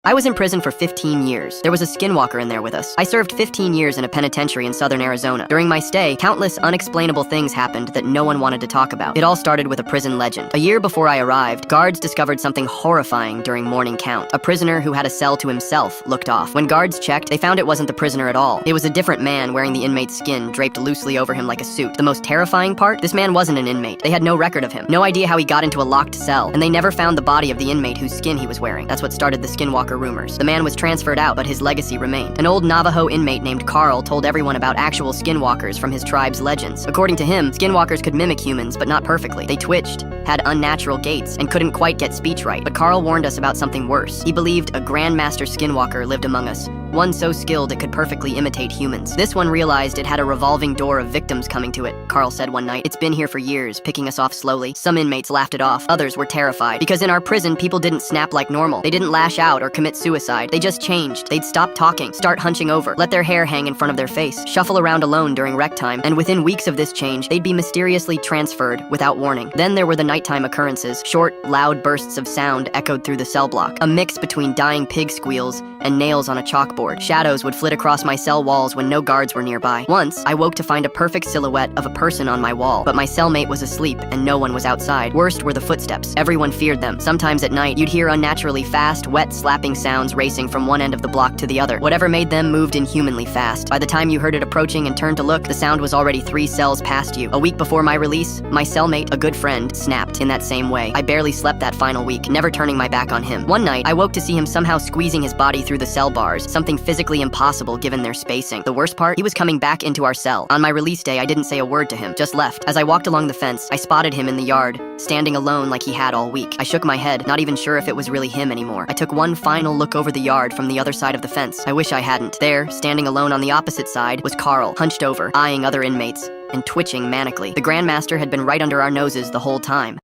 I was in prison for 15 years. There was a skinwalker in there with us. I served 15 years in a penitentiary in southern Arizona. During my stay, countless unexplainable things happened that no one wanted to talk about. It all started with a prison legend. A year before I arrived, guards discovered something horrifying during morning count. A prisoner who had a cell to himself looked off. When guards checked, they found it wasn't the prisoner at all. It was a different man wearing the inmate's skin draped loosely over him like a suit. The most terrifying part? This man wasn't an inmate. They had no record of him. No idea how he got into a locked cell. And they never found the body of the inmate whose skin he was wearing. That's what started the skinwalker rumors. The man was transferred out, but his legacy remained. An old Navajo inmate named Carl told everyone about actual skinwalkers from his tribe's legends. According to him, skinwalkers could mimic humans, but not perfectly. They twitched, had unnatural gaits, and couldn't quite get speech right. But Carl warned us about something worse. He believed a grandmaster skinwalker lived among us, one so skilled it could perfectly imitate humans. This one realized it had a revolving door of victims coming to it, Carl said one night. It's been here for years, picking us off slowly. Some inmates laughed it off, others were terrified. Because in our prison, people didn't snap like normal. They didn't lash out or commit suicide. They just changed. They'd stop talking, start hunching over, let their hair hang in front of their face, shuffle around alone during rec time, and within weeks of this change, they'd be mysteriously transferred without warning. Then there were the nighttime occurrences. Short, loud bursts of sound echoed through the cell block, a mix between dying pig squeals and nails on a chalkboard. Shadows would flit across my cell walls when no guards were nearby. Once, I woke to find a perfect silhouette of a person on my wall, but my cellmate was asleep and no one was outside. Worst were the footsteps. Everyone feared them. Sometimes at night, you'd hear unnaturally fast, wet, slapping sounds racing from one end of the block to the other. Whatever made them moved inhumanly fast. By the time you heard it approaching and turned to look, the sound was already 3 cells past you. A week before my release, my cellmate, a good friend, snapped in that same way. I barely slept that final week, never turning my back on him. One night, I woke to see him somehow squeezing his body through the cell bars, something physically impossible given their spacing. The worst part? He was coming back into our cell. On my release day, I didn't say a word to him, just left. As I walked along the fence, I spotted him in the yard, standing alone like he had all week. I shook my head, not even sure if it was really him anymore. I took one final look over the yard from the other side of the fence. I wish I hadn't. There, standing alone on the opposite side, was Carl, hunched over, eyeing other inmates, and twitching manically. The Grandmaster had been right under our noses the whole time.